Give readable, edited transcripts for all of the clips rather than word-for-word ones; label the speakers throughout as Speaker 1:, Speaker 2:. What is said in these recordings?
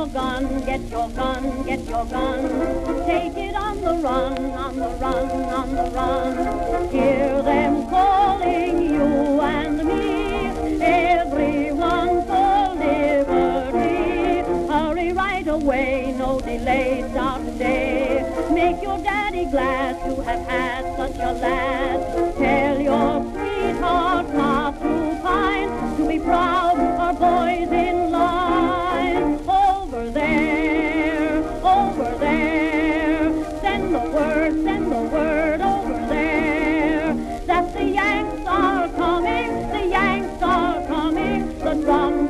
Speaker 1: your gun, get your gun, get your gun. Take it on the run, on the run, on the run. Hear them calling you and me, everyone for liberty. Hurry right away, no delay, start today. Make your daddy glad to have had such a lad. Tell your sweetheart not to pine, to be proud our boys in line. Over there, send the word over there, that the Yanks are coming, the Yanks are coming, the drum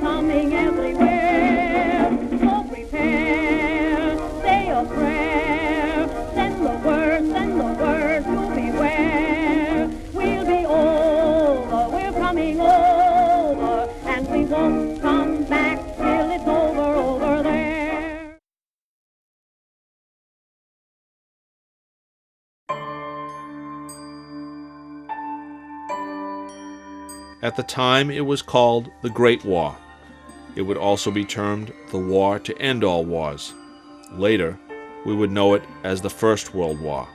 Speaker 1: coming everywhere. So prepare, say a prayer, send the word to beware. We'll be over, we're coming over, and we won't come back till it's over there.
Speaker 2: At the time, it was called the Great War. It would also be termed the War to End All Wars. Later, we would know it as the First World War.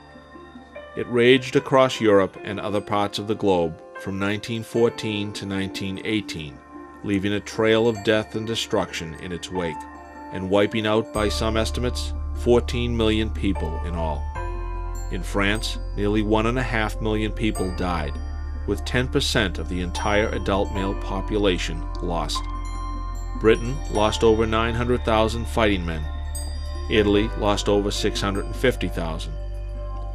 Speaker 2: It raged across Europe and other parts of the globe from 1914 to 1918, leaving a trail of death and destruction in its wake, and wiping out, by some estimates, 14 million people in all. In France, nearly 1.5 million people died, with 10% of the entire adult male population lost. Britain lost over 900,000 fighting men. Italy lost over 650,000.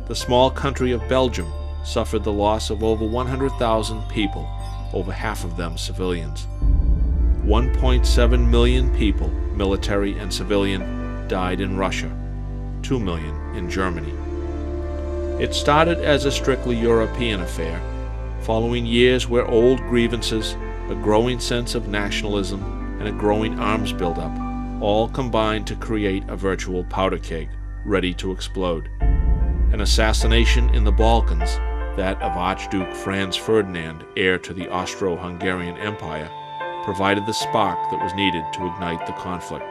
Speaker 2: The small country of Belgium suffered the loss of over 100,000 people, over half of them civilians. 1.7 million people, military and civilian, died in Russia, 2 million in Germany. It started as a strictly European affair, following years where old grievances, a growing sense of nationalism, and a growing arms buildup all combined to create a virtual powder keg, ready to explode. An assassination in the Balkans, that of Archduke Franz Ferdinand, heir to the Austro-Hungarian Empire, provided the spark that was needed to ignite the conflict,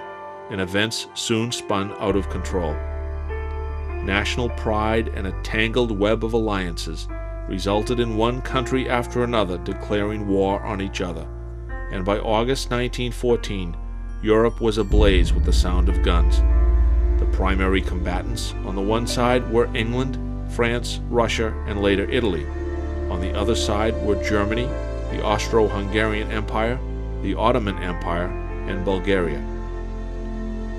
Speaker 2: and events soon spun out of control. National pride and a tangled web of alliances resulted in one country after another declaring war on each other, and by August 1914, Europe was ablaze with the sound of guns. The primary combatants on the one side were England, France, Russia, and later Italy. On the other side were Germany, the Austro-Hungarian Empire, the Ottoman Empire, and Bulgaria.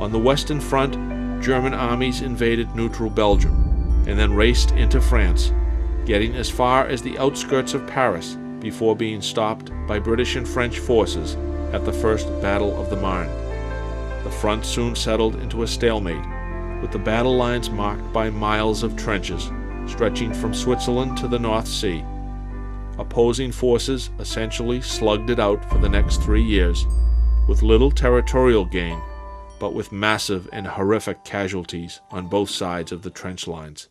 Speaker 2: On the Western Front, German armies invaded neutral Belgium, and then raced into France, getting as far as the outskirts of Paris before being stopped by British and French forces at the First Battle of the Marne. The front soon settled into a stalemate, with the battle lines marked by miles of trenches stretching from Switzerland to the North Sea. Opposing forces essentially slugged it out for the next 3 years, with little territorial gain, but with massive and horrific casualties on both sides of the trench lines.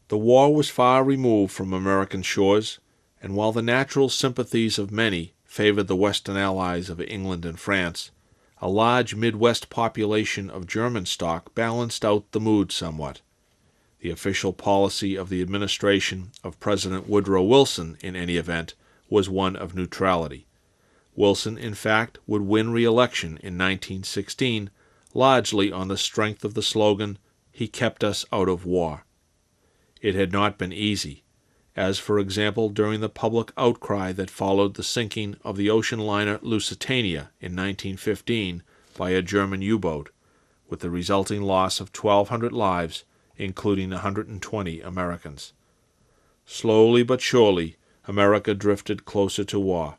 Speaker 2: The war was far removed from American shores, and while the natural sympathies of many favored the Western allies of England and France, a large Midwest population of German stock balanced out the mood somewhat. The official policy of the administration of President Woodrow Wilson, in any event, was one of neutrality. Wilson, in fact, would win re-election in 1916, largely on the strength of the slogan, "He kept us out of war." It had not been easy, as, for example, during the public outcry that followed the sinking of the ocean liner Lusitania in 1915 by a German U-boat, with the resulting loss of 1,200 lives, including 120 Americans. Slowly but surely, America drifted closer to war.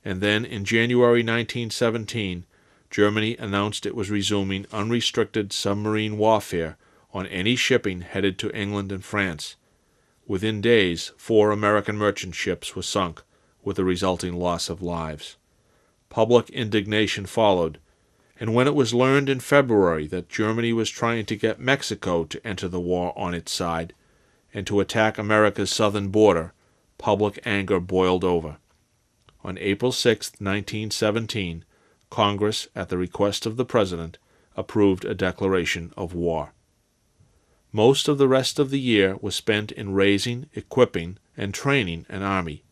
Speaker 2: And then, in January 1917, Germany announced it was resuming unrestricted submarine warfare on any shipping headed to England and France. Within days, 4 American merchant ships were sunk, with the resulting loss of lives. Public indignation followed, and when it was learned in February that Germany was trying to get Mexico to enter the war on its side, and to attack America's southern border, public anger boiled over. On April 6, 1917, Congress, at the request of the President, approved a declaration of war. Most of the rest of the year was spent in raising, equipping, and training an army,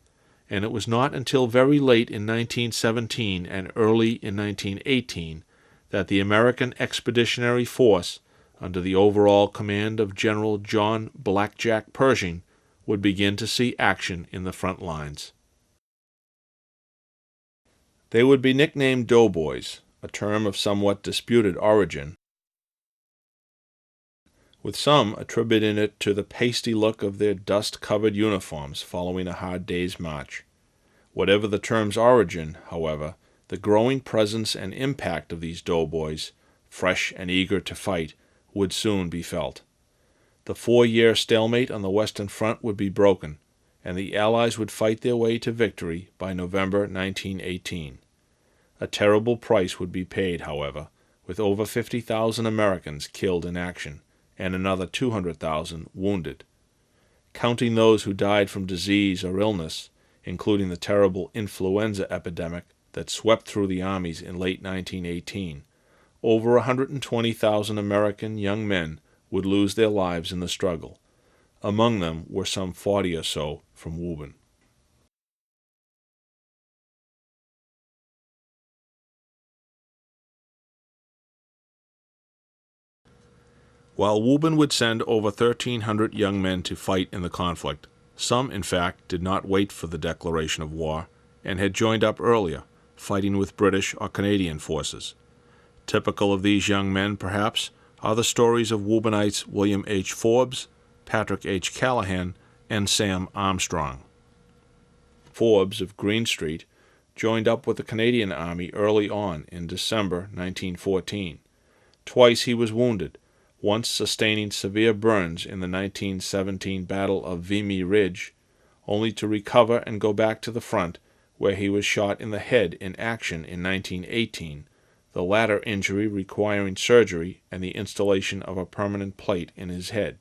Speaker 2: and it was not until very late in 1917 and early in 1918 that the American Expeditionary Force, under the overall command of General John Blackjack Pershing, would begin to see action in the front lines. They would be nicknamed Doughboys, a term of somewhat disputed origin, with some attributing it to the pasty look of their dust-covered uniforms following a hard day's march. Whatever the term's origin, however, the growing presence and impact of these doughboys, fresh and eager to fight, would soon be felt. The 4-year stalemate on the Western Front would be broken, and the Allies would fight their way to victory by November 1918. A terrible price would be paid, however, with over 50,000 Americans killed in action, and another 200,000 wounded. Counting those who died from disease or illness, including the terrible influenza epidemic that swept through the armies in late 1918, over 120,000 American young men would lose their lives in the struggle. Among them were some 40 or so from Woburn. While Woburn would send over 1,300 young men to fight in the conflict, some, in fact, did not wait for the declaration of war and had joined up earlier, fighting with British or Canadian forces. Typical of these young men, perhaps, are the stories of Woburnites William H. Forbes, Patrick H. Callahan, and Sam Armstrong. Forbes of Green Street joined up with the Canadian Army early on in December 1914. Twice he was wounded, once sustaining severe burns in the 1917 Battle of Vimy Ridge, only to recover and go back to the front, where he was shot in the head in action in 1918, the latter injury requiring surgery and the installation of a permanent plate in his head.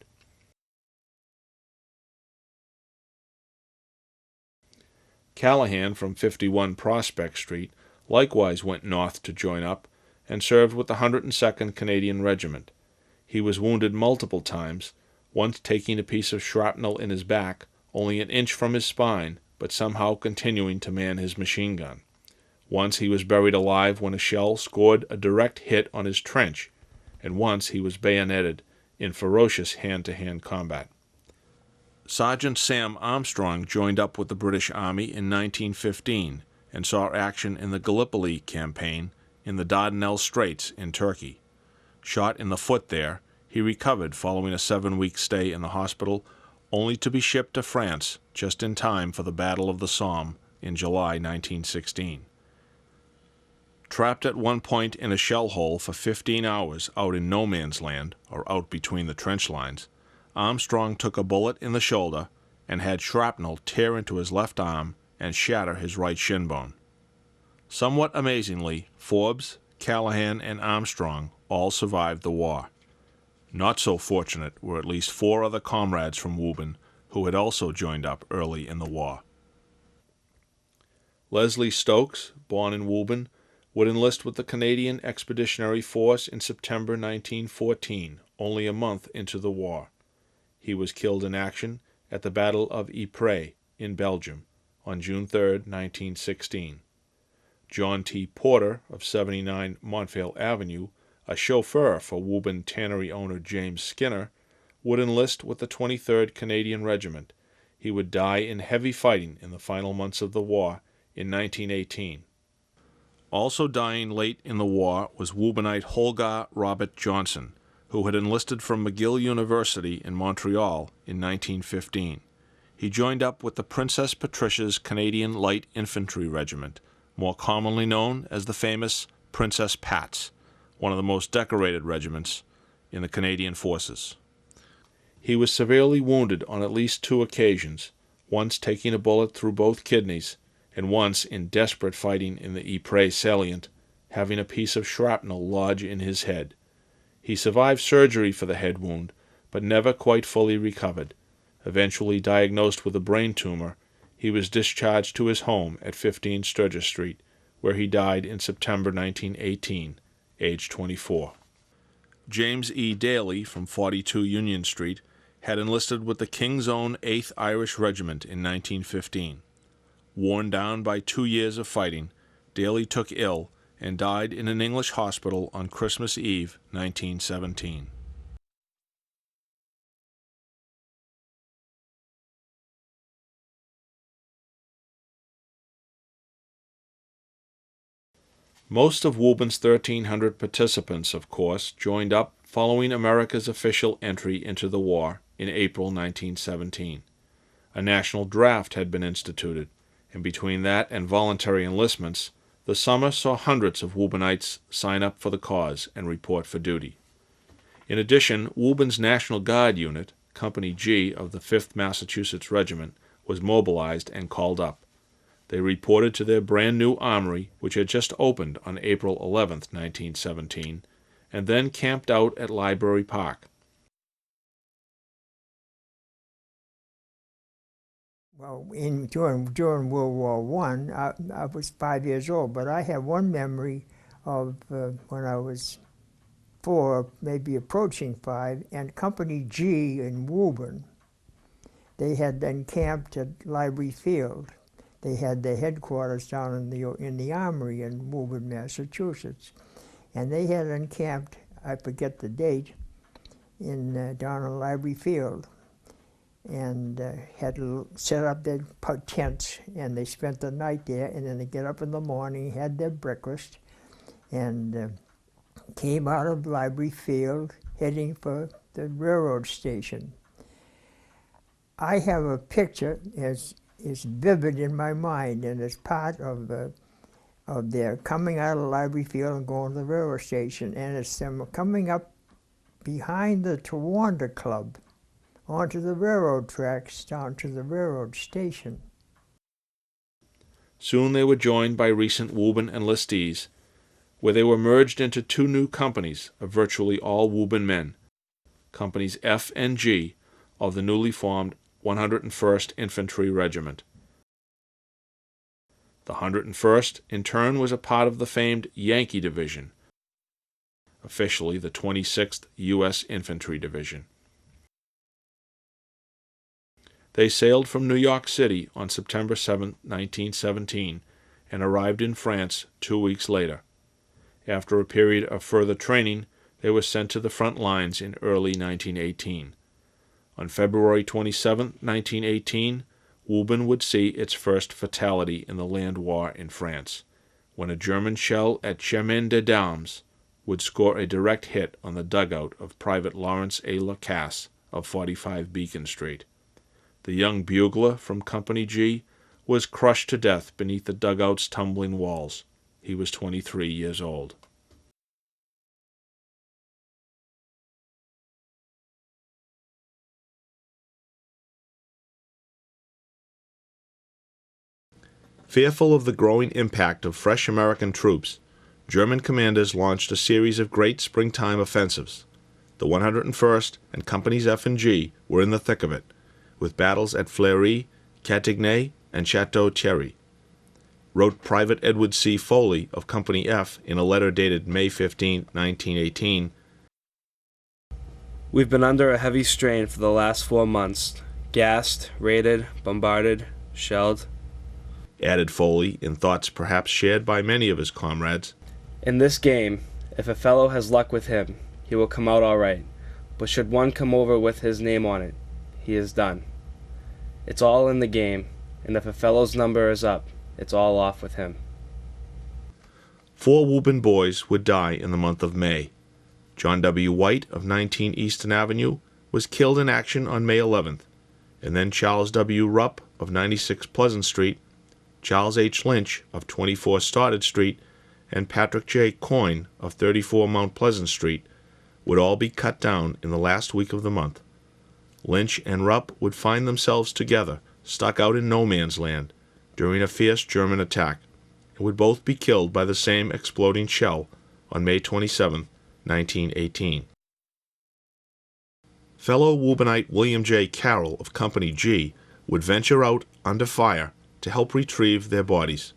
Speaker 2: Callahan from 51 Prospect Street likewise went north to join up and served with the 102nd Canadian Regiment. He was wounded multiple times, once taking a piece of shrapnel in his back, only an inch from his spine, but somehow continuing to man his machine gun. Once he was buried alive when a shell scored a direct hit on his trench, and once he was bayoneted in ferocious hand-to-hand combat. Sergeant Sam Armstrong joined up with the British Army in 1915 and saw action in the Gallipoli campaign in the Dardanelles Straits in Turkey. Shot in the foot there, he recovered following a 7-week stay in the hospital, only to be shipped to France just in time for the Battle of the Somme in July 1916. Trapped at one point in a shell hole for 15 hours out in no man's land, or out between the trench lines, Armstrong took a bullet in the shoulder and had shrapnel tear into his left arm and shatter his right shin bone. Somewhat amazingly, Forbes, Callahan, and Armstrong all survived the war. Not so fortunate were at least 4 other comrades from Woburn who had also joined up early in the war. Leslie Stokes, born in Woburn, would enlist with the Canadian Expeditionary Force in September 1914, only a month into the war. He was killed in action at the Battle of Ypres in Belgium on June 3, 1916. John T. Porter of 79 Montvale Avenue, a chauffeur for Woburn tannery owner James Skinner, would enlist with the 23rd Canadian Regiment. He would die in heavy fighting in the final months of the war in 1918. Also dying late in the war was Woburnite Holgar Robert Johnson, who had enlisted from McGill University in Montreal in 1915. He joined up with the Princess Patricia's Canadian Light Infantry Regiment, more commonly known as the famous Princess Pats, one of the most decorated regiments in the Canadian forces. He was severely wounded on at least 2 occasions, once taking a bullet through both kidneys, and once in desperate fighting in the Ypres salient, having a piece of shrapnel lodge in his head. He survived surgery for the head wound, but never quite fully recovered, Eventually diagnosed with a brain tumor, he was discharged to his home at 15 Sturgis Street, where he died in September 1918, age 24. James E. Daly from 42 Union Street had enlisted with the King's Own 8th Irish Regiment in 1915. Worn down by 2 years of fighting, Daly took ill and died in an English hospital on Christmas Eve, 1917. Most of Woburn's 1,300 participants, of course, joined up following America's official entry into the war in April 1917. A national draft had been instituted, and between that and voluntary enlistments, the summer saw hundreds of Woburnites sign up for the cause and report for duty. In addition, Woburn's National Guard unit, Company G of the 5th Massachusetts Regiment, was mobilized and called up. They reported to their brand-new armory, which had just opened on April 11, 1917, and then camped out at Library Park.
Speaker 3: Well, during World War I was 5 years old, but I have one memory of when I was 4, maybe approaching 5, and Company G in Woburn. They had encamped at Library Field. They had their headquarters down in the armory in Woburn, Massachusetts, and they had encamped, I forget the date, down in Library Field, and had set up their tents, and they spent the night there, and then they get up in the morning, had their breakfast, and came out of Library Field, heading for the railroad station. I have a picture is vivid in my mind, and it's part of their coming out of Library Field and going to the railroad station, and it's them coming up behind the Towanda Club onto the railroad tracks down to the railroad station.
Speaker 2: Soon they were joined by recent Woburn enlistees, where they were merged into 2 new companies of virtually all Woburn men, Companies F and G of the newly formed 101st Infantry Regiment. The 101st, in turn, was a part of the famed Yankee Division, officially the 26th U.S. Infantry Division. They sailed from New York City on September 7, 1917, and arrived in France 2 weeks later. After a period of further training, they were sent to the front lines in early 1918. On February 27, 1918, Woburn would see its first fatality in the land war in France, when a German shell at Chemin des Dames would score a direct hit on the dugout of Private Lawrence A. Lacasse of 45 Beacon Street. The young bugler from Company G was crushed to death beneath the dugout's tumbling walls. He was 23 years old. Fearful of the growing impact of fresh American troops, German commanders launched a series of great springtime offensives. The 101st and Companies F and G were in the thick of it, with battles at Fleury, Cantigny, and Chateau Thierry. Wrote Private Edward C. Foley of Company F in a letter dated May 15, 1918,
Speaker 4: "We've been under a heavy strain for the last 4 months, gassed, raided, bombarded, shelled."
Speaker 2: Added Foley, in thoughts perhaps shared by many of his comrades,
Speaker 4: "In this game, if a fellow has luck with him, he will come out all right, but should one come over with his name on it, he is done. It's all in the game, and if a fellow's number is up, it's all off with him."
Speaker 2: 4 Woburn boys would die in the month of May. John W. White of 19 Easton Avenue was killed in action on May 11th, and then Charles W. Rupp of 96 Pleasant Street, Charles H. Lynch of 24 Stoddard Street, and Patrick J. Coyne of 34 Mount Pleasant Street would all be cut down in the last week of the month. Lynch and Rupp would find themselves together, stuck out in no man's land, during a fierce German attack, and would both be killed by the same exploding shell on May 27, 1918. fellow Wourbonite William J. Carroll of Company G would venture out under fire to help retrieve their bodies.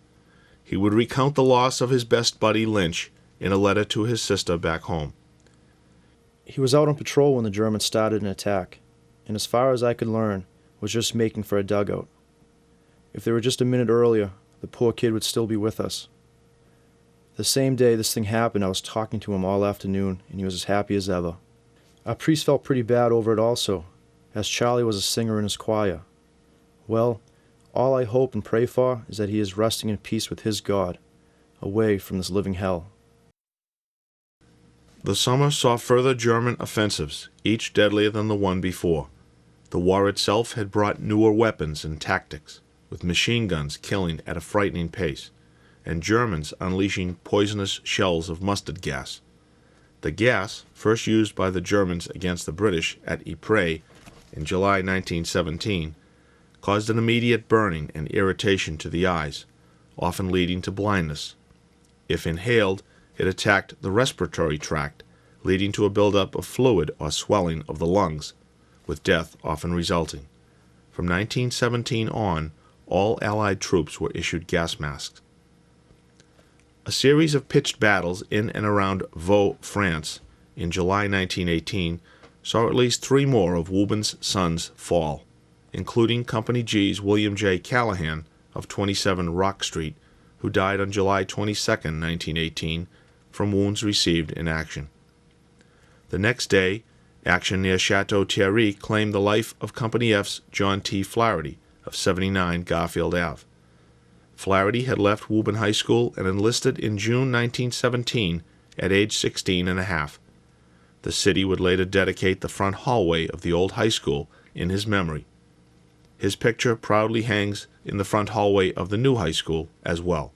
Speaker 2: He would recount the loss of his best buddy Lynch in a letter to his sister back home.
Speaker 5: He was out on patrol when the Germans started an attack, and as far as I could learn, was just making for a dugout. If they were just a minute earlier, the poor kid would still be with us. The same day this thing happened, I was talking to him all afternoon, and he was as happy as ever. Our priest felt pretty bad over it also, as Charlie was a singer in his choir. Well, all I hope and pray for is that he is resting in peace with his God, away from this living hell.
Speaker 2: The summer saw further German offensives, each deadlier than the one before. The war itself had brought newer weapons and tactics, with machine guns killing at a frightening pace, and Germans unleashing poisonous shells of mustard gas. The gas, first used by the Germans against the British at Ypres in July 1917, caused an immediate burning and irritation to the eyes, often leading to blindness. If inhaled, it attacked the respiratory tract, leading to a buildup of fluid or swelling of the lungs, with death often resulting. From 1917 on, all Allied troops were issued gas masks. A series of pitched battles in and around Vaux, France, in July 1918, saw at least 3 more of Wouburn's sons fall, including Company G's William J. Callahan of 27 Rock Street, who died on July 22, 1918, from wounds received in action. The next day, action near Chateau Thierry claimed the life of Company F's John T. Flaherty of 79 Garfield Ave. Flaherty had left Woburn High School and enlisted in June 1917 at age 16 and a half. The city would later dedicate the front hallway of the old high school in his memory. His picture proudly hangs in the front hallway of the new high school as well.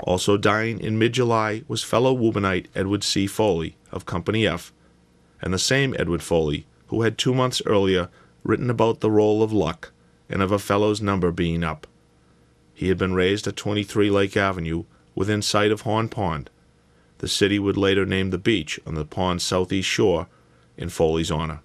Speaker 2: Also dying in mid-July was fellow Wourbonite Edward C. Foley of Company F, and the same Edward Foley who had 2 months earlier written about the roll of luck and of a fellow's number being up. He had been raised at 23 Lake Avenue, within sight of Horn Pond. The city would later name the beach on the pond's southeast shore in Foley's honor.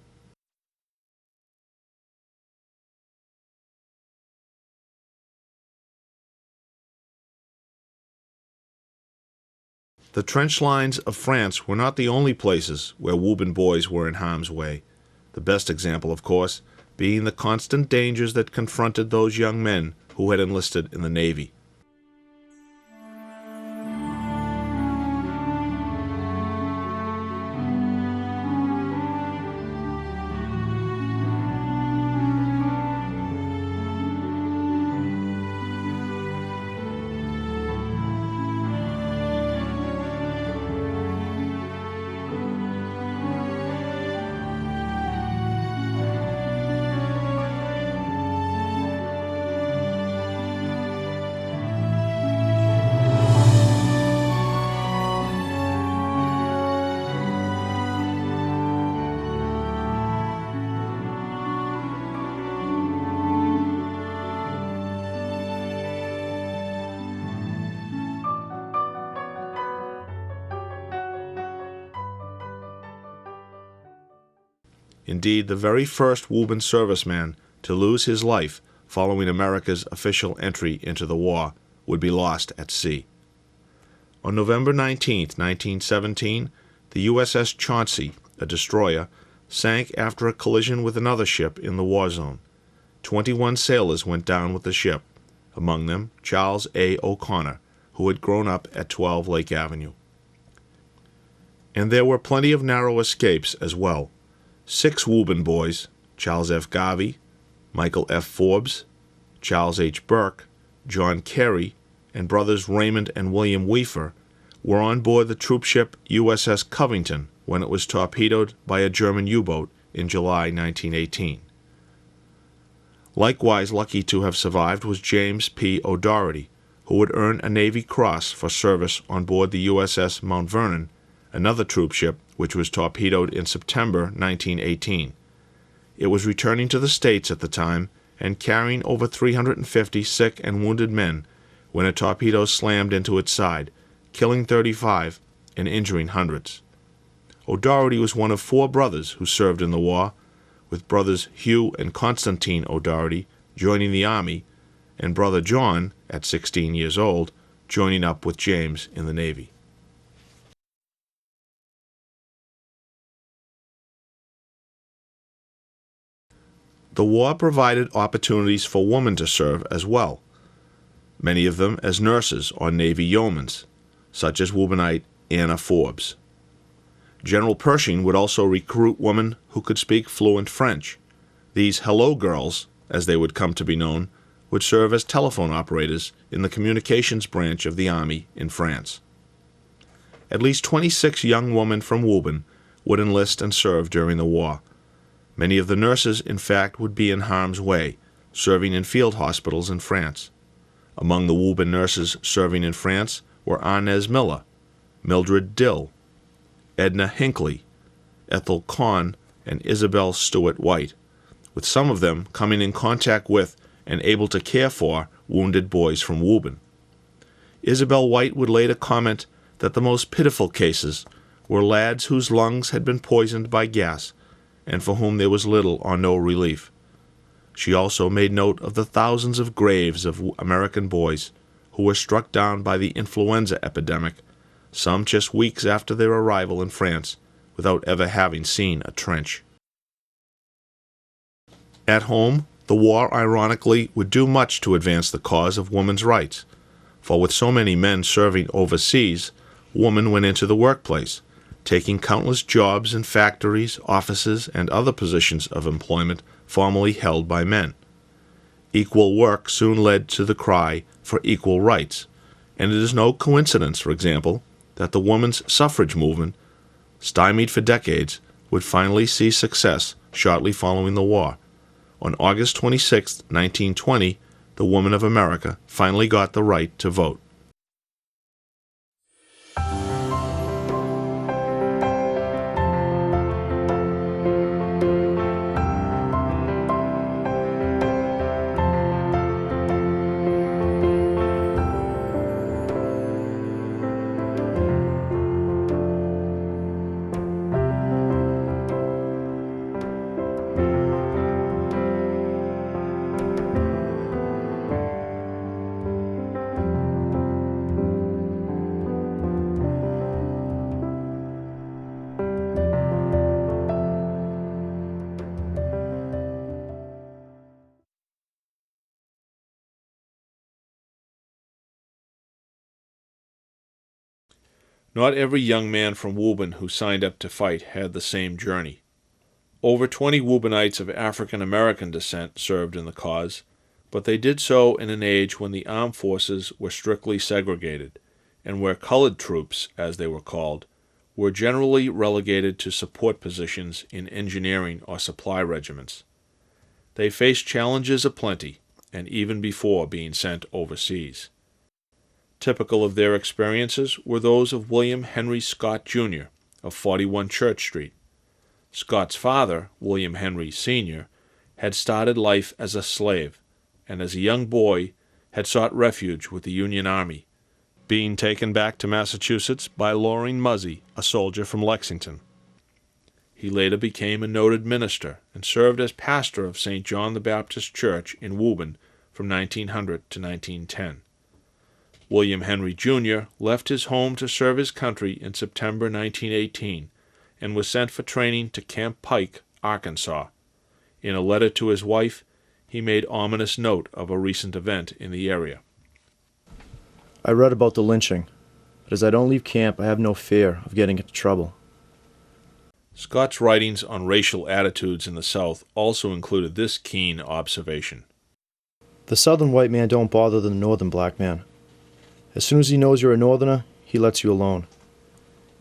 Speaker 2: The trench lines of France were not the only places where Woburn boys were in harm's way, the best example, of course, being the constant dangers that confronted those young men who had enlisted in the Navy. Indeed, the very first Woburn serviceman to lose his life following America's official entry into the war would be lost at sea. On November 19, 1917, the USS Chauncey, a destroyer, sank after a collision with another ship in the war zone. 21 sailors went down with the ship, among them Charles A. O'Connor, who had grown up at 12 Lake Avenue. And there were plenty of narrow escapes as well. 6 Woburn boys, Charles F. Garvey, Michael F. Forbes, Charles H. Burke, John Carey, and brothers Raymond and William Weefer, were on board the troopship USS Covington when it was torpedoed by a German U-boat in July 1918. Likewise lucky to have survived was James P. O'Doherty, who would earn a Navy Cross for service on board the USS Mount Vernon, another troopship which was torpedoed in September 1918. It was returning to the States at the time and carrying over 350 sick and wounded men when a torpedo slammed into its side, killing 35 and injuring hundreds. O'Doherty was one of 4 brothers who served in the war, with brothers Hugh and Constantine O'Doherty joining the Army, and brother John, at 16 years old, joining up with James in the Navy. The war provided opportunities for women to serve as well, many of them as nurses or Navy yeomans, such as Woburnite Anna Forbes. General Pershing would also recruit women who could speak fluent French. These hello girls, as they would come to be known, would serve as telephone operators in the communications branch of the Army in France. At least 26 young women from Woburn would enlist and serve during the war. Many of the nurses, in fact, would be in harm's way, serving in field hospitals in France. Among the Woburn nurses serving in France were Inez Miller, Mildred Dill, Edna Hinckley, Ethel Conn, and Isabel Stewart White, with some of them coming in contact with and able to care for wounded boys from Woburn. Isabel White would later comment that the most pitiful cases were lads whose lungs had been poisoned by gas and for whom there was little or no relief. She also made note of the thousands of graves of American boys who were struck down by the influenza epidemic, some just weeks after their arrival in France, without ever having seen a trench. At home, the war ironically would do much to advance the cause of women's rights, for with so many men serving overseas, women went into the workplace, taking countless jobs in factories, offices, and other positions of employment formerly held by men. Equal work soon led to the cry for equal rights, and it is no coincidence, for example, that the women's suffrage movement, stymied for decades, would finally see success shortly following the war. On August 26, 1920, the women of America finally got the right to vote. Not every young man from Woburn who signed up to fight had the same journey. Over 20 Woburnites of African American descent served in the cause, but they did so in an age when the armed forces were strictly segregated, and where colored troops, as they were called, were generally relegated to support positions in engineering or supply regiments. They faced challenges aplenty, and even before being sent overseas. Typical of their experiences were those of William Henry Scott, Jr., of 41 Church Street. Scott's father, William Henry, Sr., had started life as a slave, and as a young boy had sought refuge with the Union Army, being taken back to Massachusetts by Loring Muzzy, a soldier from Lexington. He later became a noted minister and served as pastor of St. John the Baptist Church in Woburn from 1900 to 1910. William Henry, Jr. left his home to serve his country in September 1918 and was sent for training to Camp Pike, Arkansas. In a letter to his wife, he made ominous note of a recent event in the area.
Speaker 5: I read about the lynching, but as I don't leave camp, I have no fear of getting into trouble.
Speaker 2: Scott's writings on racial attitudes in the South also included this keen observation.
Speaker 5: The southern white man don't bother the northern black man. As soon as he knows you're a northerner, he lets you alone.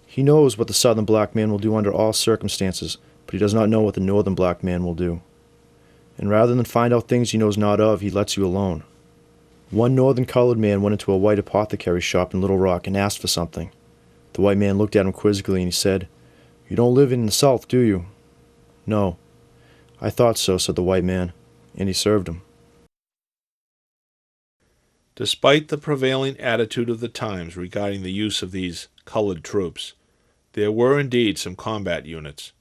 Speaker 5: He knows what the southern black man will do under all circumstances, but he does not know what the northern black man will do. And rather than find out things he knows not of, he lets you alone. One northern colored man went into a white apothecary shop in Little Rock and asked for something. The white man looked at him quizzically and he said, "You don't live in the South, do you?" "No." "I thought so," said the white man, and he served him.
Speaker 2: Despite the prevailing attitude of the times regarding the use of these colored troops, there were indeed some combat units.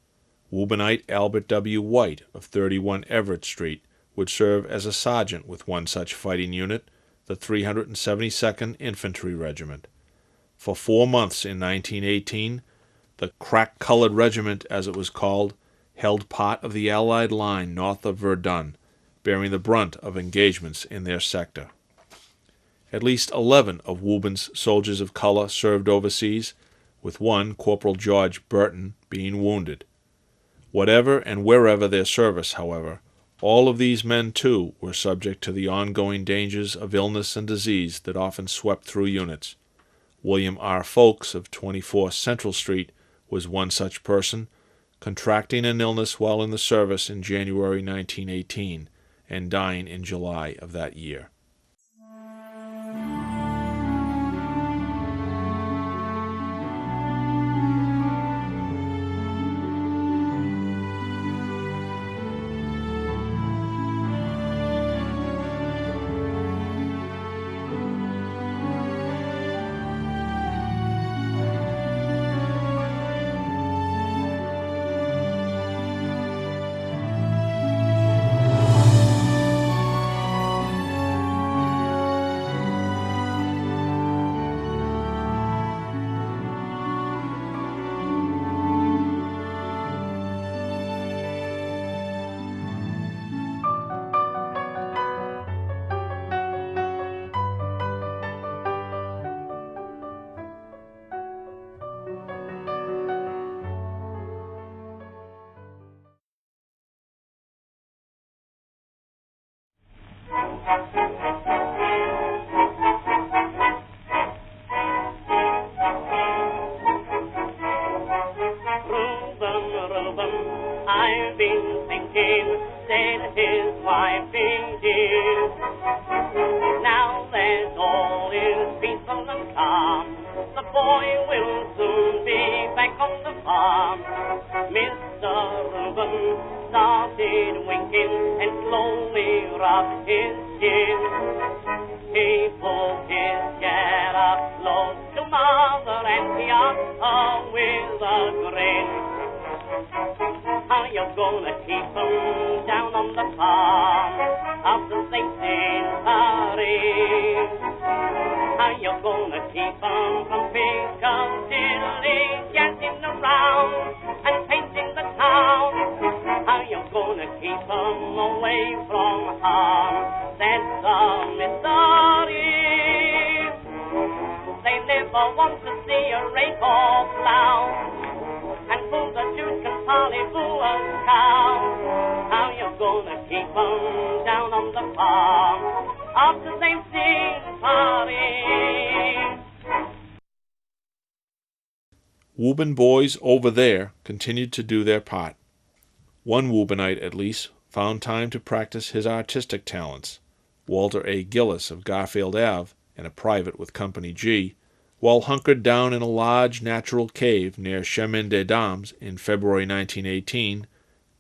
Speaker 2: Woubournite Albert W. White of 31 Everett Street would serve as a sergeant with one such fighting unit, the 372nd Infantry Regiment. For 4 months in 1918, the crack-colored regiment, as it was called, held part of the Allied line north of Verdun, bearing the brunt of engagements in their sector. At least 11 of Wouburn's soldiers of color served overseas, with one, Corporal George Burton, being wounded. Whatever and wherever their service, however, all of these men, too, were subject to the ongoing dangers of illness and disease that often swept through units. William R. Folks of 24 Central Street was one such person, contracting an illness while in the service in January 1918 and dying in July of that year.
Speaker 1: I've been thinking, said his wife indeed. Now that all is peaceful and calm, the boy will soon be back on the farm. Mr. Reuben started winking and slowly rubbed his chin. He pulled his chair up close to Mother and he asked her with a grin, how you gonna keep them down on the farm after they've seen Paris? How you gonna keep them from Piccadilly, dancing around and painting the town? How you gonna keep them away from harm? That's a mystery. They never want to see a rainbow cloud, and fools that you can hardly fool a cow. How you gonna keep them down on the farm after they've seen Paris?
Speaker 2: Woburn boys over there continued to do their part. One Woubournite, at least, found time to practice his artistic talents. Walter A. Gillis of Garfield Ave, and a private with Company G, while hunkered down in a large natural cave near Chemin des Dames in February 1918,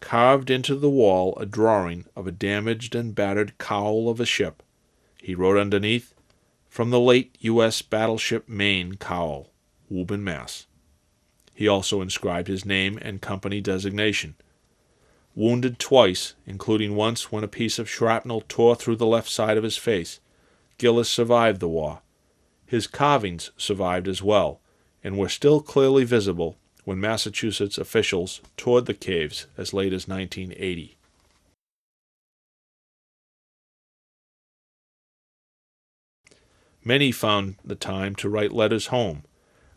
Speaker 2: carved into the wall a drawing of a damaged and battered cowl of a ship. He wrote underneath, "From the late U.S. battleship Maine cowl, Woburn, Mass." He also inscribed his name and company designation. Wounded twice, including once when a piece of shrapnel tore through the left side of his face, Gillis survived the war. His carvings survived as well, and were still clearly visible when Massachusetts officials toured the caves as late as 1980. Many found the time to write letters home,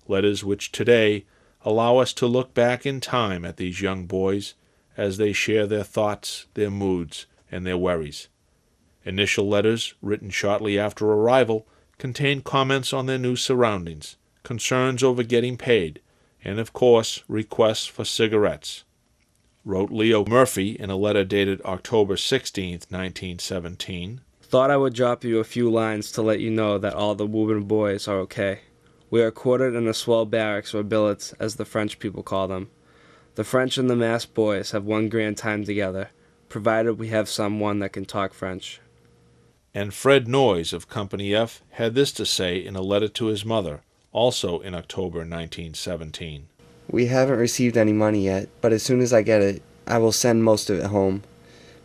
Speaker 2: letters which today allow us to look back in time at these young boys as they share their thoughts, their moods, and their worries. Initial letters, written shortly after arrival, contained comments on their new surroundings, concerns over getting paid, and, of course, requests for cigarettes. Wrote Leo Murphy in a letter dated October 16, 1917,
Speaker 4: Thought I would drop you a few lines to let you know that all the Woburn boys are okay. We are quartered in a swell barracks or billets, as the French people call them. The French and the Mass boys have one grand time together, provided we have someone that can talk French.
Speaker 2: And Fred Noyes of Company F had this to say in a letter to his mother, also in October 1917.
Speaker 6: We haven't received any money yet, but as soon as I get it, I will send most of it home.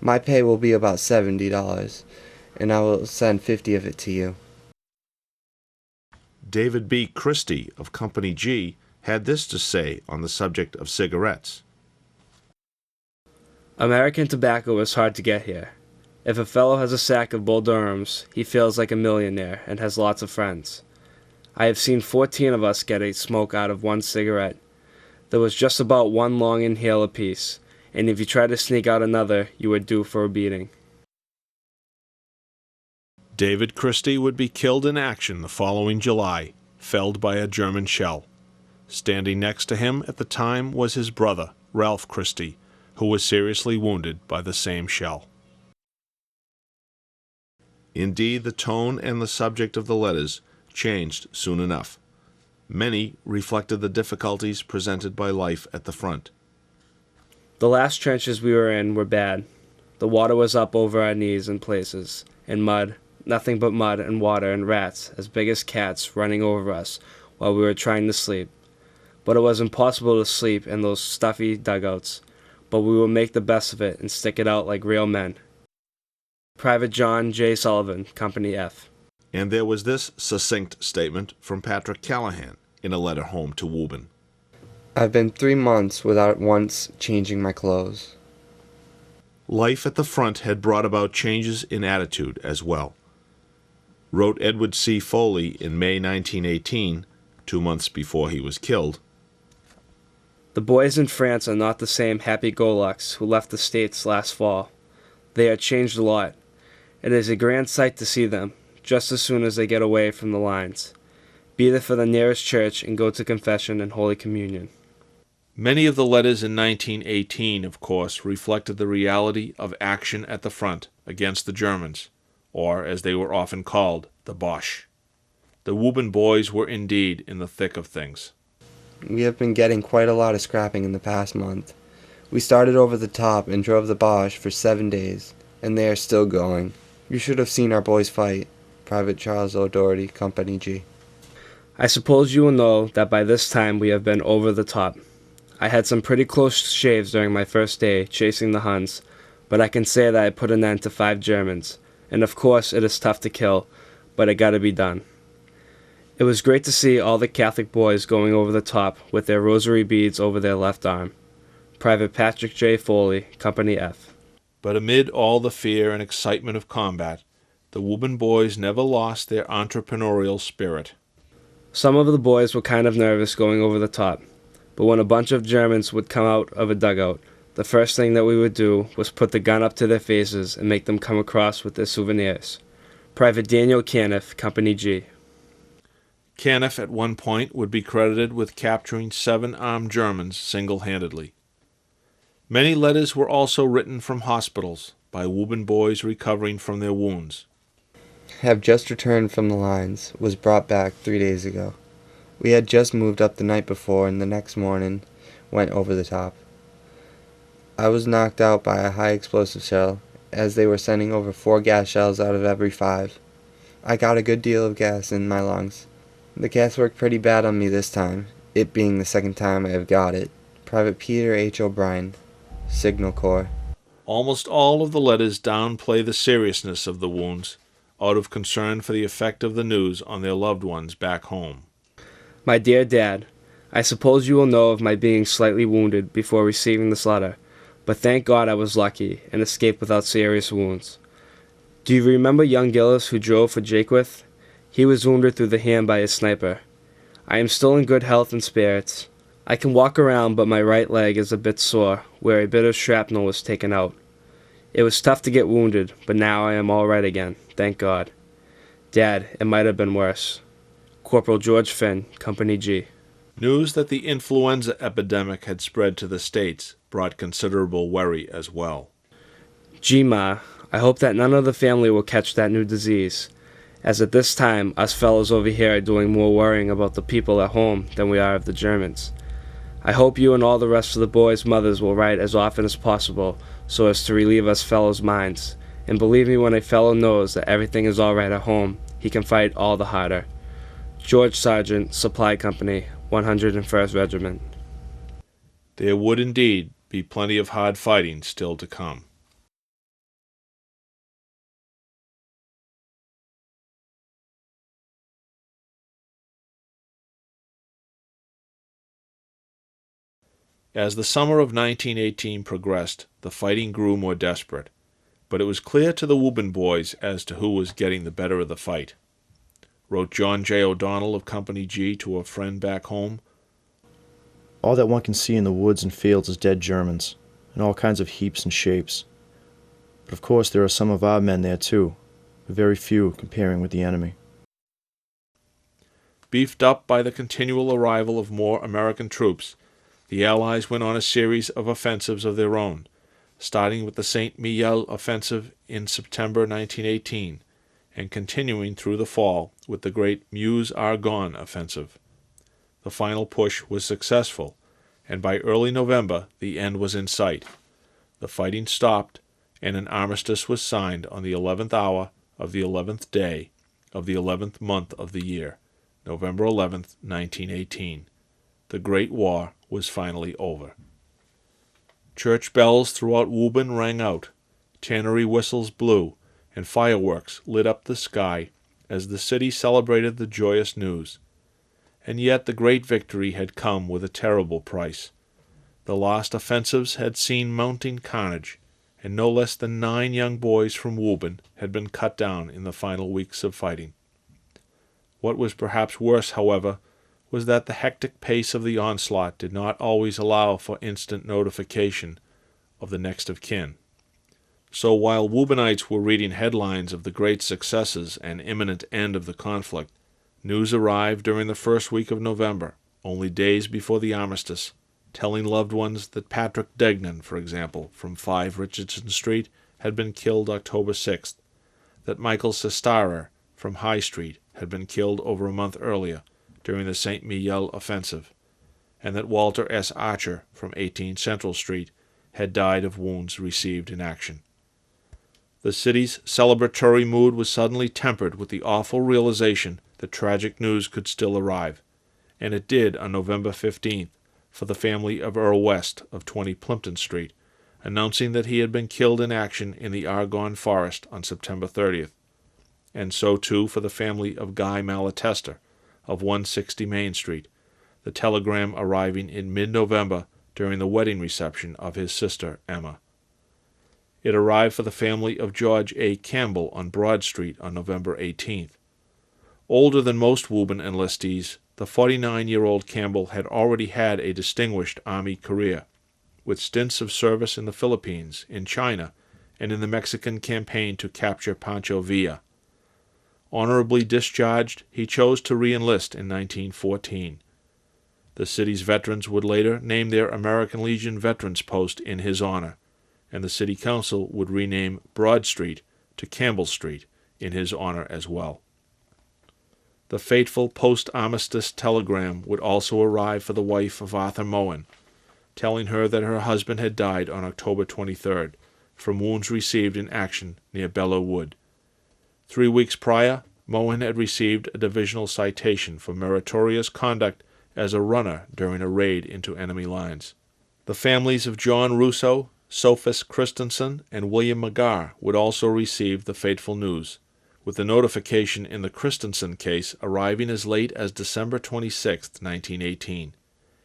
Speaker 6: My pay will be about $70, and I will send 50 of it to you.
Speaker 2: David B. Christie of Company G had this to say on the subject of cigarettes.
Speaker 4: American tobacco is hard to get here. If a fellow has a sack of Bull Durhams, he feels like a millionaire and has lots of friends. I have seen 14 of us get a smoke out of one cigarette. There was just about one long inhale apiece, and if you tried to sneak out another, you were due for a beating.
Speaker 2: David Christie would be killed in action the following July, felled by a German shell. Standing next to him at the time was his brother, Ralph Christie, who was seriously wounded by the same shell. Indeed, the tone and the subject of the letters changed soon enough. Many reflected the difficulties presented by life at the front.
Speaker 4: The last trenches we were in were bad. The water was up over our knees in places, and mud, nothing but mud and water and rats as big as cats running over us while we were trying to sleep. But it was impossible to sleep in those stuffy dugouts, but we will make the best of it and stick it out like real men. Private John J. Sullivan, Company F.
Speaker 2: And there was this succinct statement from Patrick Callahan in a letter home to Woburn.
Speaker 6: I've been 3 months without once changing my clothes.
Speaker 2: Life at the front had brought about changes in attitude as well. Wrote Edward C. Foley in May 1918, 2 months before he was killed.
Speaker 4: The boys in France are not the same happy-go-lucks who left the States last fall. They are changed a lot. It is a grand sight to see them, just as soon as they get away from the lines. Be there for the nearest church and go to confession and Holy Communion.
Speaker 2: Many of the letters in 1918, of course, reflected the reality of action at the front against the Germans, or, as they were often called, the Boche. The Woburn boys were indeed in the thick of things.
Speaker 6: We have been getting quite a lot of scrapping in the past month. We started over the top and drove the Boche for 7 days, and they are still going. You should have seen our boys fight. Private Charles O'Doherty, Company G.
Speaker 4: I suppose you will know that by this time we have been over the top. I had some pretty close shaves during my first day chasing the Huns, but I can say that I put an end to 5 Germans, and of course it is tough to kill, but it gotta be done. It was great to see all the Catholic boys going over the top with their rosary beads over their left arm. Private Patrick J. Foley, Company F.
Speaker 2: But amid all the fear and excitement of combat, the Woburn boys never lost their entrepreneurial spirit.
Speaker 4: Some of the boys were kind of nervous going over the top, but when a bunch of Germans would come out of a dugout, the first thing that we would do was put the gun up to their faces and make them come across with their souvenirs. Private Daniel Caniff, Company G.
Speaker 2: Caniff at one point would be credited with capturing 7 armed Germans single-handedly. Many letters were also written from hospitals by Woburn boys recovering from their wounds.
Speaker 6: Have just returned from the lines. Was brought back 3 days ago. We had just moved up the night before and the next morning went over the top. I was knocked out by a high explosive shell as they were sending over 4 gas shells out of every 5. I got a good deal of gas in my lungs. The gas worked pretty bad on me this time, it being the second time I have got it. Private Peter H. O'Brien, Signal Corps.
Speaker 2: Almost all of the letters downplay the seriousness of the wounds, out of concern for the effect of the news on their loved ones back home.
Speaker 4: My dear Dad, I suppose you will know of my being slightly wounded before receiving this letter, but thank God I was lucky and escaped without serious wounds. Do you remember young Gillis who drove for Jaquith? He was wounded through the hand by a sniper. I am still in good health and spirits. I can walk around, but my right leg is a bit sore, where a bit of shrapnel was taken out. It was tough to get wounded, but now I am all right again, thank God. Dad, it might have been worse. Corporal George Finn, Company G.
Speaker 2: News that the influenza epidemic had spread to the States brought considerable worry as well.
Speaker 4: Gee, Ma, I hope that none of the family will catch that new disease, as at this time us fellows over here are doing more worrying about the people at home than we are of the Germans. I hope you and all the rest of the boys' mothers will write as often as possible so as to relieve us fellows' minds, And believe me, when a fellow knows that everything is all right at home, he can fight all the harder. George Sargent, Supply Company, 101st Regiment.
Speaker 2: There would indeed be plenty of hard fighting still to come. As the summer of 1918 progressed, the fighting grew more desperate, but it was clear to the Woburn boys as to who was getting the better of the fight. Wrote John J. O'Donnell of Company G to a friend back home,
Speaker 5: All that one can see in the woods and fields is dead Germans, in all kinds of heaps and shapes. But of course there are some of our men there too, but very few comparing with the enemy.
Speaker 2: Beefed up by the continual arrival of more American troops, the Allies went on a series of offensives of their own, starting with the St. Mihiel offensive in September 1918, and continuing through the fall with the great Meuse-Argonne offensive. The final push was successful, and by early November the end was in sight. The fighting stopped, and an armistice was signed on the 11th hour of the 11th day of the 11th month of the year, November 11th, 1918. The Great War was finally over. Church bells throughout Woburn rang out, tannery whistles blew, and fireworks lit up the sky as the city celebrated the joyous news. And yet the great victory had come with a terrible price. The lost offensives had seen mounting carnage, and no less than 9 young boys from Woburn had been cut down in the final weeks of fighting. What was perhaps worse, however, was that the hectic pace of the onslaught did not always allow for instant notification of the next of kin. So while Woburnites were reading headlines of the great successes and imminent end of the conflict, news arrived during the first week of November, only days before the armistice, telling loved ones that Patrick Degnan, for example, from 5 Richardson Street, had been killed October 6th, that Michael Sestarer from High Street had been killed over a month earlier, during the St. Mihiel offensive, and that Walter S. Archer from 18 Central Street had died of wounds received in action. The city's celebratory mood was suddenly tempered with the awful realization that tragic news could still arrive, and it did on November 15th for the family of Earl West of 20 Plimpton Street, announcing that he had been killed in action in the Argonne Forest on September 30th, and so too for the family of Guy Malatester of 160 Main Street, the telegram arriving in mid-November during the wedding reception of his sister Emma. It arrived for the family of George A. Campbell on Broad Street on November 18th. Older than most Woburn enlistees, the 49-year-old Campbell had already had a distinguished Army career, with stints of service in the Philippines, in China, and in the Mexican campaign to capture Pancho Villa. Honorably discharged, he chose to re-enlist in 1914. The city's veterans would later name their American Legion Veterans Post in his honor, and the city council would rename Broad Street to Campbell Street in his honor as well. The fateful post-armistice telegram would also arrive for the wife of Arthur Moen, telling her that her husband had died on October 23rd from wounds received in action near Belleau Wood. 3 weeks prior, Moen had received a divisional citation for meritorious conduct as a runner during a raid into enemy lines. The families of John Russo, Sophus Christensen, and William Magar would also receive the fateful news, with the notification in the Christensen case arriving as late as December 26, 1918.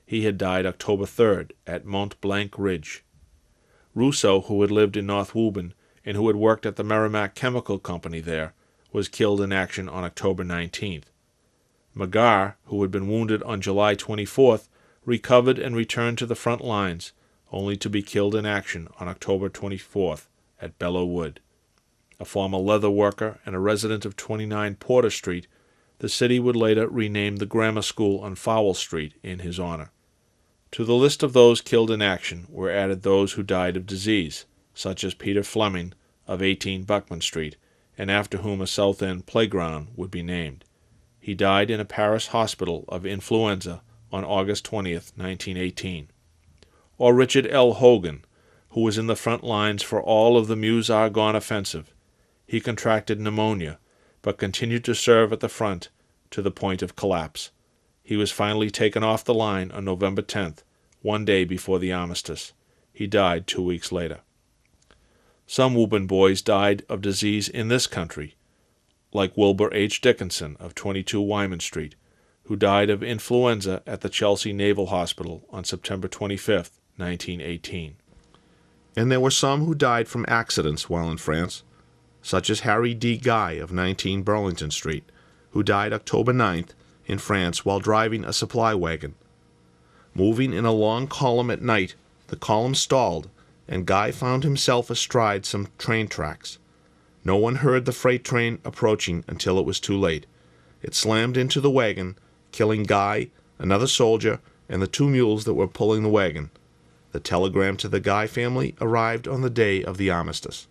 Speaker 2: He had died October 3rd at Mont Blanc Ridge. Russo, who had lived in North Woburn and who had worked at the Merrimack Chemical Company there, was killed in action on October 19th. Magar, who had been wounded on July 24th, recovered and returned to the front lines, only to be killed in action on October 24th at Belleau Wood. A former leather worker and a resident of 29 Porter Street, the city would later rename the grammar school on Fowle Street in his honor. To the list of those killed in action were added those who died of disease, such as Peter Fleming of 18 Buckman Street, and after whom a South End playground would be named. He died in a Paris hospital of influenza on August 20th, 1918. Or Richard L. Hogan, who was in the front lines for all of the Meuse-Argonne offensive. He contracted pneumonia, but continued to serve at the front to the point of collapse. He was finally taken off the line on November 10th, one day before the armistice. He died 2 weeks later. Some Woburn boys died of disease in this country, like Wilbur H. Dickinson of 22 Wyman Street, who died of influenza at the Chelsea Naval Hospital on September 25, 1918.
Speaker 7: And there were some who died from accidents while in France, such as Harry D. Guy of 19 Burlington Street, who died October 9th in France while driving a supply wagon. Moving in a long column at night, the column stalled, and Guy found himself astride some train tracks. No one heard the freight train approaching until it was too late. It slammed into the wagon, killing Guy, another soldier, and the 2 mules that were pulling the wagon. The telegram to the Guy family arrived on the day of the armistice.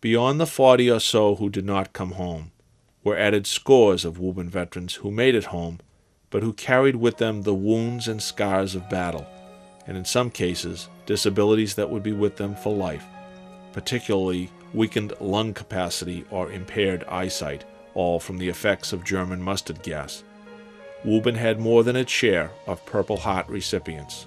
Speaker 2: Beyond the 40 or so who did not come home, were added scores of Woburn veterans who made it home, but who carried with them the wounds and scars of battle, and in some cases, disabilities that would be with them for life, particularly weakened lung capacity or impaired eyesight, all from the effects of German mustard gas. Woburn had more than its share of Purple Heart recipients.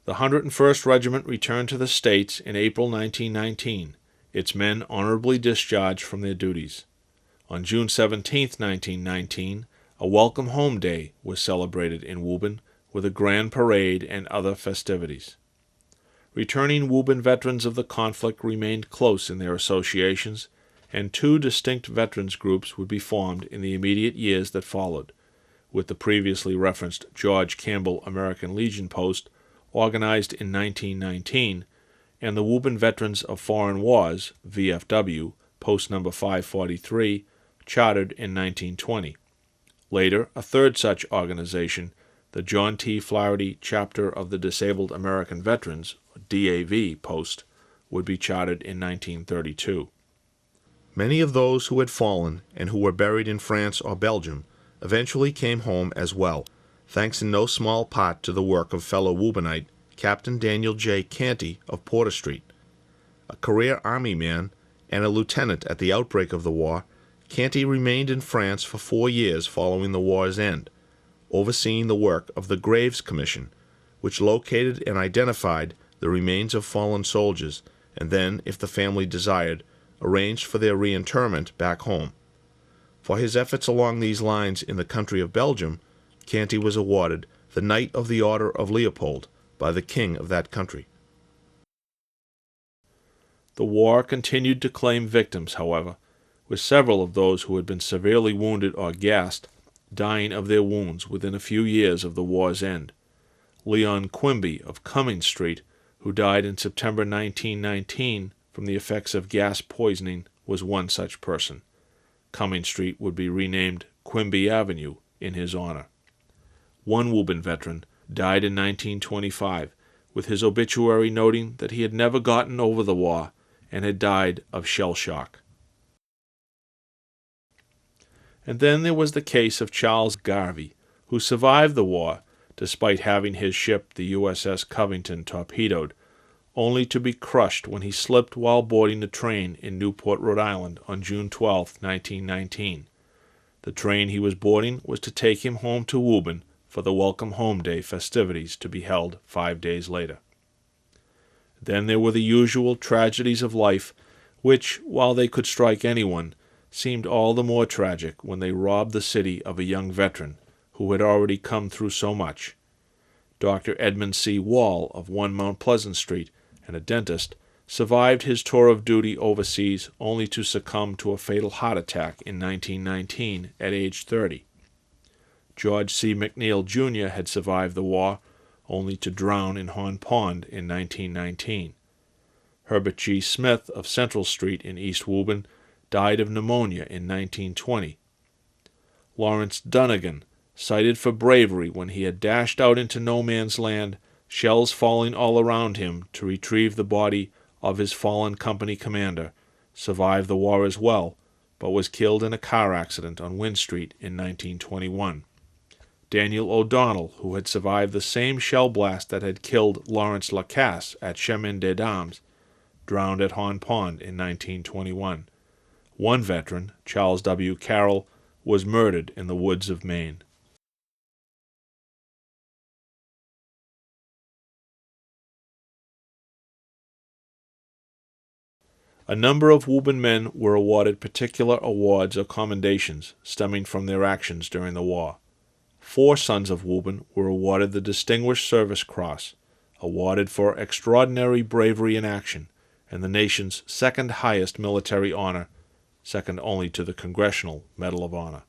Speaker 2: The 101st Regiment returned to the States in April 1919, its men honorably discharged from their duties. On June 17, 1919, a Welcome Home Day was celebrated in Woburn with a grand parade and other festivities. Returning Woburn veterans of the conflict remained close in their associations, and 2 distinct veterans groups would be formed in the immediate years that followed, with the previously referenced George Campbell American Legion Post organized in 1919, and the Woburn Veterans of Foreign Wars, VFW, Post Number 543, chartered in 1920. Later, a third such organization, the John T. Flaherty Chapter of the Disabled American Veterans, DAV Post, would be chartered in 1932.
Speaker 7: Many of those who had fallen and who were buried in France or Belgium eventually came home as well, thanks in no small part to the work of fellow Woburnite Captain Daniel J. Canty of Porter Street. A career Army man and a lieutenant at the outbreak of the war, Canty remained in France for 4 years following the war's end, overseeing the work of the Graves Commission, which located and identified the remains of fallen soldiers, and then, if the family desired, arranged for their reinterment back home. For his efforts along these lines in the country of Belgium, Canty was awarded the Knight of the Order of Leopold by the king of that country.
Speaker 2: The war continued to claim victims, however, with several of those who had been severely wounded or gassed dying of their wounds within a few years of the war's end. Leon Quimby of Cumming Street, who died in September 1919 from the effects of gas poisoning, was one such person. Cumming Street would be renamed Quimby Avenue in his honor. One Woburn veteran died in 1925, with his obituary noting that he had never gotten over the war and had died of shell shock. And then there was the case of Charles Garvey, who survived the war despite having his ship, the USS Covington, torpedoed, only to be crushed when he slipped while boarding the train in Newport, Rhode Island on June 12, 1919. The train he was boarding was to take him home to Woburn for the Welcome Home Day festivities to be held 5 days later. Then there were the usual tragedies of life, which, while they could strike anyone, seemed all the more tragic when they robbed the city of a young veteran who had already come through so much. Dr. Edmund C. Wall of 1 Mount Pleasant Street, and a dentist, survived his tour of duty overseas only to succumb to a fatal heart attack in 1919 at age 30. George C. McNeil, Jr. had survived the war only to drown in Horn Pond in 1919. Herbert G. Smith of Central Street in East Woburn died of pneumonia in 1920. Lawrence Dunnigan, cited for bravery when he had dashed out into no man's land, shells falling all around him to retrieve the body of his fallen company commander, survived the war as well, but was killed in a car accident on Wynn Street in 1921. Daniel O'Donnell, who had survived the same shell blast that had killed Lawrence Lacasse at Chemin des Dames, drowned at Horn Pond in 1921. One veteran, Charles W. Carroll, was murdered in the woods of Maine. A number of Woburn men were awarded particular awards or commendations stemming from their actions during the war. 4 sons of Woburn were awarded the Distinguished Service Cross, awarded for extraordinary bravery in action, and the nation's second highest military honor, second only to the Congressional Medal of Honor.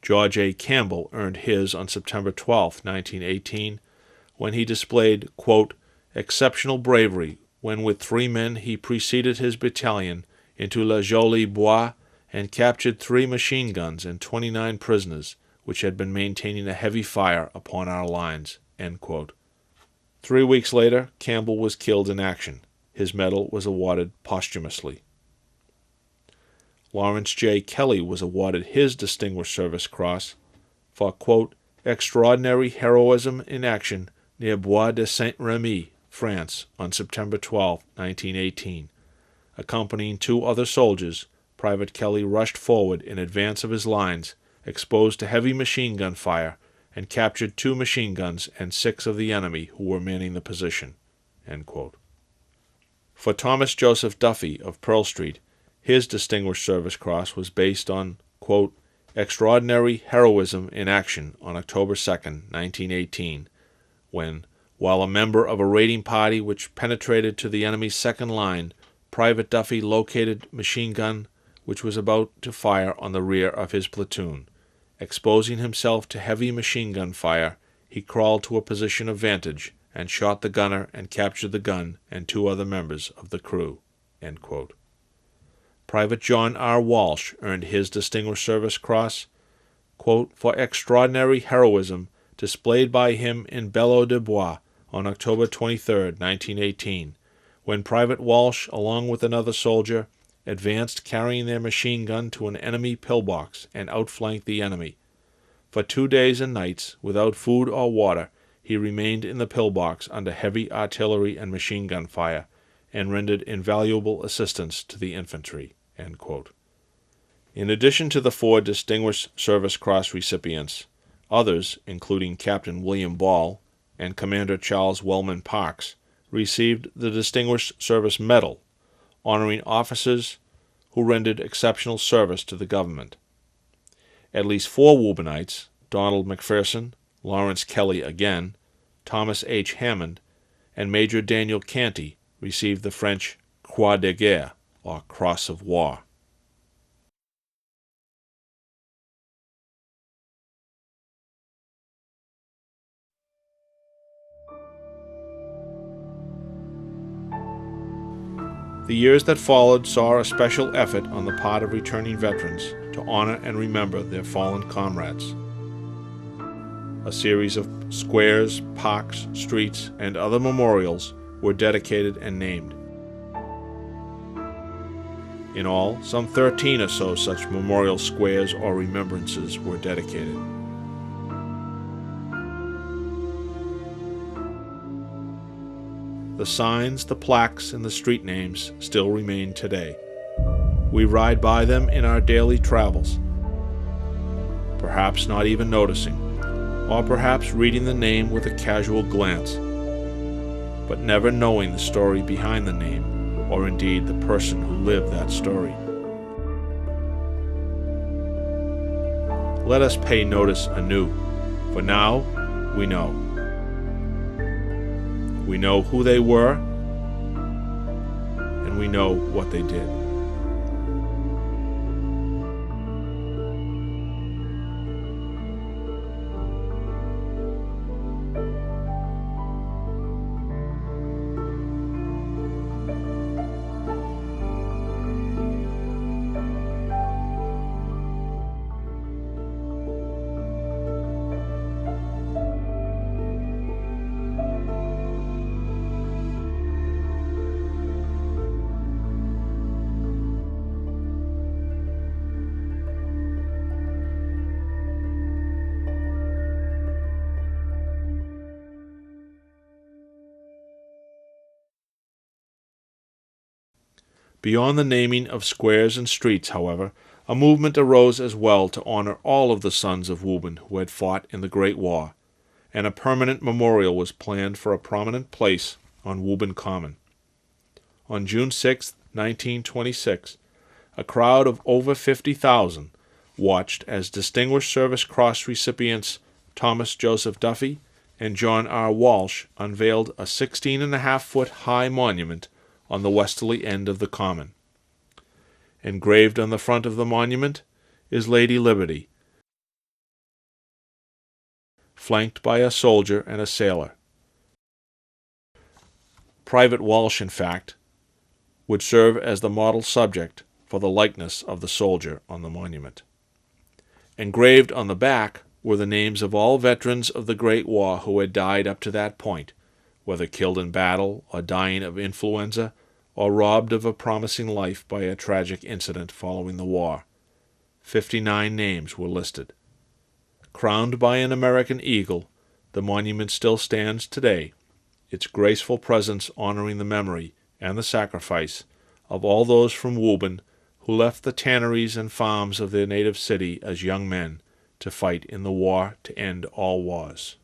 Speaker 2: George A. Campbell earned his on September 12, 1918, when he displayed, quote, exceptional bravery when with 3 men he preceded his battalion into La Jolie Bois and captured 3 machine guns and 29 prisoners, which had been maintaining a heavy fire upon our lines, end quote. 3 weeks later, Campbell was killed in action. His medal was awarded posthumously. Lawrence J. Kelly was awarded his Distinguished Service Cross for, quote, extraordinary heroism in action near Bois de Saint-Remy, France, on September 12, 1918. Accompanying 2 other soldiers, Private Kelly rushed forward in advance of his lines, exposed to heavy machine gun fire, and captured 2 machine guns and 6 of the enemy who were manning the position, end quote. For Thomas Joseph Duffy of Pearl Street, his Distinguished Service Cross was based on, quote, extraordinary heroism in action on October 2, 1918, when, while a member of a raiding party which penetrated to the enemy's second line, Private Duffy located machine gun which was about to fire on the rear of his platoon. Exposing himself to heavy machine gun fire, he crawled to a position of vantage and shot the gunner and captured the gun and 2 other members of the crew, end quote. Private John R. Walsh earned his Distinguished Service Cross, quote, for extraordinary heroism displayed by him in Belleau de Bois on October 23, 1918, when Private Walsh, along with another soldier, advanced carrying their machine gun to an enemy pillbox and outflanked the enemy. For 2 days and nights, without food or water, he remained in the pillbox under heavy artillery and machine gun fire, and rendered invaluable assistance to the infantry, end quote. In addition to the 4 Distinguished Service Cross recipients, others, including Captain William Ball and Commander Charles Wellman Parks, received the Distinguished Service Medal, honoring officers who rendered exceptional service to the government. At least 4 Wouburnites, Donald McPherson, Lawrence Kelly again, Thomas H. Hammond, and Major Daniel Canty, received the French Croix de Guerre, or Cross of War. The years that followed saw a special effort on the part of returning veterans to honor and remember their fallen comrades. A series of squares, parks, streets, and other memorials were dedicated and named. In all, some 13 or so such memorial squares or remembrances were dedicated. the signs, the plaques, and the street names still remain today. We ride by them in our daily travels, perhaps not even noticing, or perhaps reading the name with a casual glance, but never knowing the story behind the name, or indeed the person who lived that story. Let us pay notice anew, for now we know. We know who they were, and we know what they did. Beyond the naming of squares and streets, however, a movement arose as well to honor all of the sons of Woburn who had fought in the Great War, and a permanent memorial was planned for a prominent place on Woburn Common. On June 6, 1926, a crowd of over 50,000 watched as Distinguished Service Cross recipients Thomas Joseph Duffy and John R. Walsh unveiled a 16.5-foot high monument on the westerly end of the common. Engraved on the front of the monument is Lady Liberty, flanked by a soldier and a sailor. Private Walsh, in fact, would serve as the model subject for the likeness of the soldier on the monument. Engraved on the back were the names of all veterans of the Great War who had died up to that point, whether killed in battle or dying of influenza or robbed of a promising life by a tragic incident following the war. 59 names were listed. Crowned by an American eagle, the monument still stands today, its graceful presence honoring the memory and the sacrifice of all those from Woburn who left the tanneries and farms of their native city as young men to fight in the war to end all wars.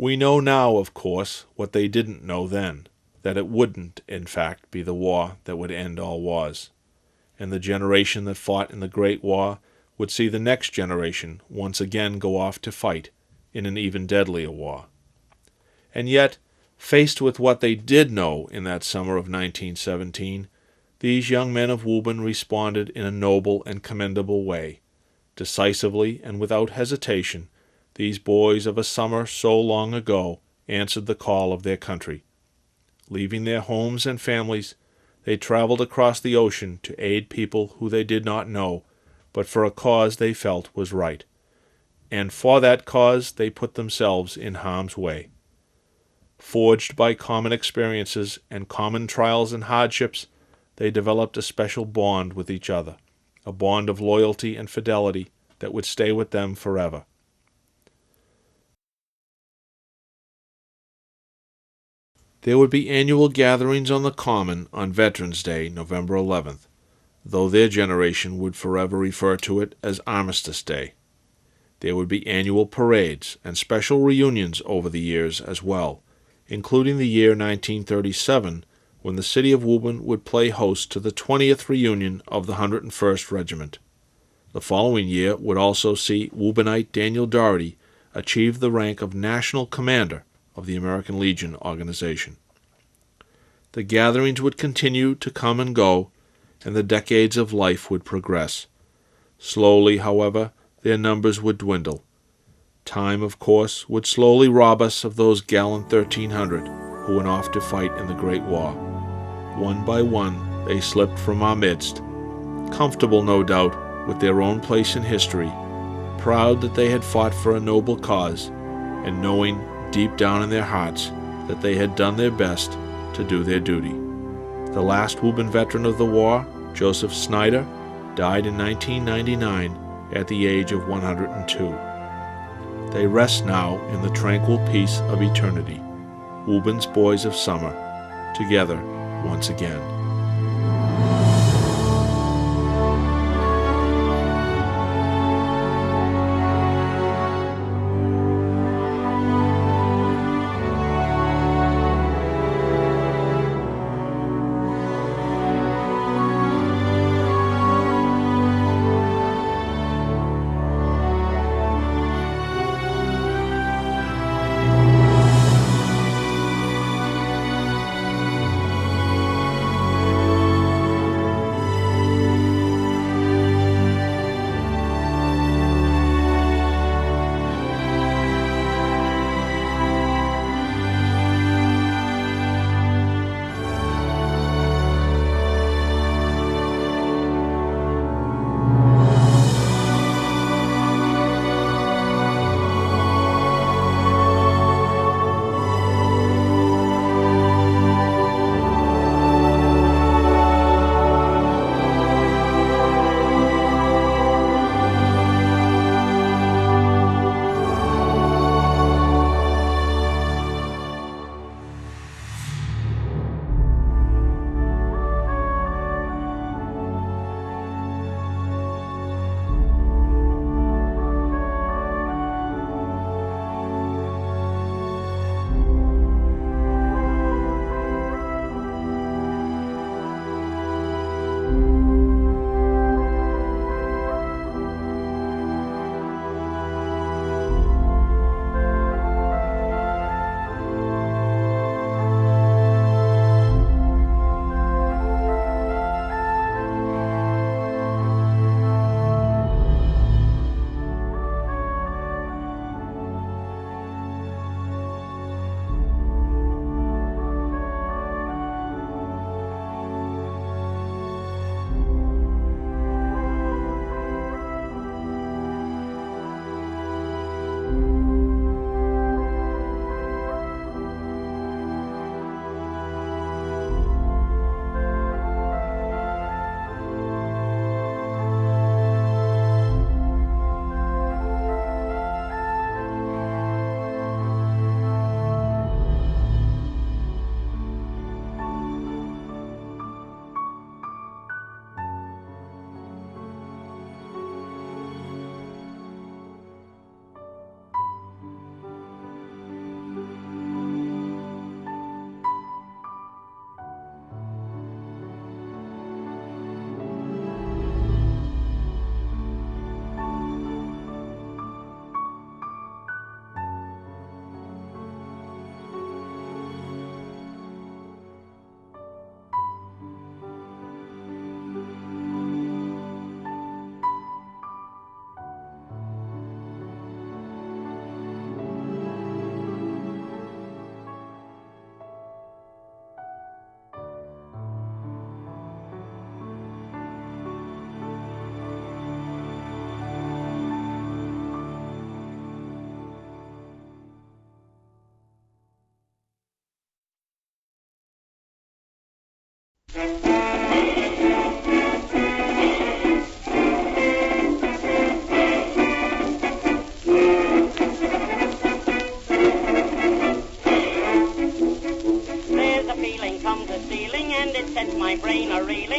Speaker 2: We know now, of course, what they didn't know then, that it wouldn't, in fact, be the war that would end all wars, and the generation that fought in the Great War would see the next generation once again go off to fight in an even deadlier war. And yet, faced with what they did know in that summer of 1917, these young men of Woburn responded in a noble and commendable way. Decisively and without hesitation, these boys of a summer so long ago answered the call of their country. Leaving their homes and families, they traveled across the ocean to aid people who they did not know, but for a cause they felt was right. And for that cause they put themselves in harm's way. Forged by common experiences and common trials and hardships, they developed a special bond with each other, a bond of loyalty and fidelity that would stay with them forever. There would be annual gatherings on the Common on Veterans Day, November 11th, though their generation would forever refer to it as Armistice Day. There would be annual parades and special reunions over the years as well, including the year 1937, when the city of Woburn would play host to the 20th reunion of the 101st Regiment. The following year would also see Woburnite Daniel Doherty achieve the rank of National Commander of the American Legion organization. The gatherings would continue to come and go, and the decades of life would progress. Slowly, however, their numbers would dwindle. Time, of course, would slowly rob us of those gallant 1,300 who went off to fight in the Great War. One by one, they slipped from our midst, comfortable, no doubt, with their own place in history, proud that they had fought for a noble cause, and knowing deep down in their hearts that they had done their best to do their duty. The last Woburn veteran of the war, Joseph Snyder, died in 1999 at the age of 102. They rest now in the tranquil peace of eternity, Wooburn's boys of summer, together once again.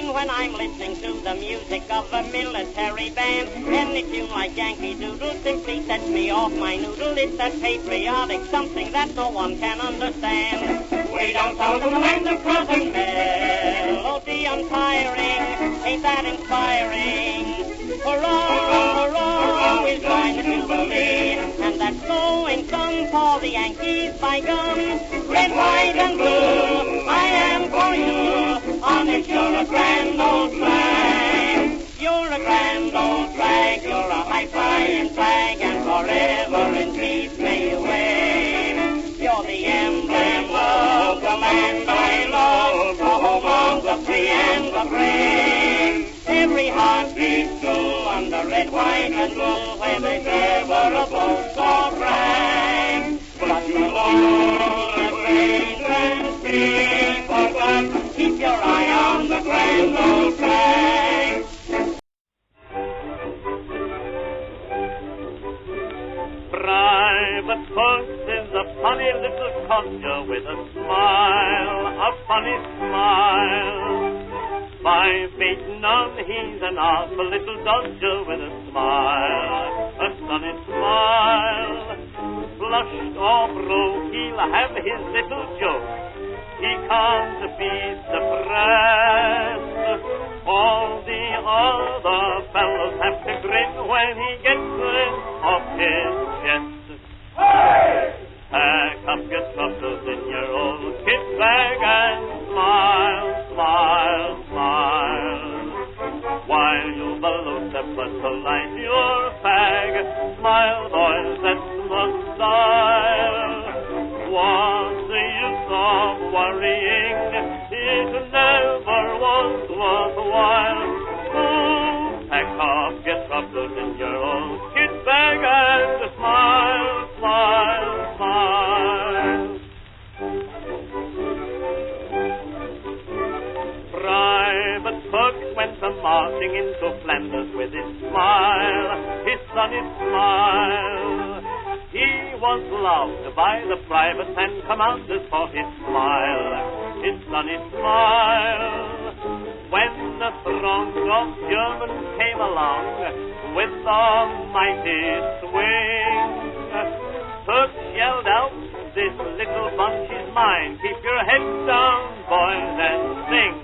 Speaker 1: When I'm listening to the music of a military band. Any tune like Yankee Doodle simply sets me off my noodle. It's that patriotic something that no one can understand. Way down south in the land of cotton, melody untiring, ain't that inspiring? Hurrah, hurrah, we'll join the Jubilee, and that flowing song for the Yankees by gum. Red, white, and blue, I am for you, honest, you're a grand old flag. You're a grand old flag, you're a high-flying flag, and forever in peace may you wave. You're the emblem of the land I love, the home of the free and the brave. Every heart beats true under red, white, and blue, where there's ever a boast or brag. But you know the great and speak, but keep your eye on the grand old flag.
Speaker 8: dodger with a smile, a funny smile. By faith none, he's an awful little dodger with a smile, a sunny smile. Flushed or broke, he'll have his little joke. He can't be suppressed. All the other fellows have to grin when he gets rid of his chest. Hey! Pack up your troubles in your old kit bag and smile, smile, smile. While you balloon the blood to light your fag, smile, boys, that's the style. What's the use of worrying? It never was worthwhile. Oh, pack up your troubles in your old kit bag and smile, smile, smile. Private Perks went marching into Flanders with his smile, his sunny smile. He was loved by the privates and commanders for his smile, his sunny smile. When the throng of Germans came along with a mighty swing, Perks yelled out, "This little bunch is mine. Keep your heads down, boys, and sing."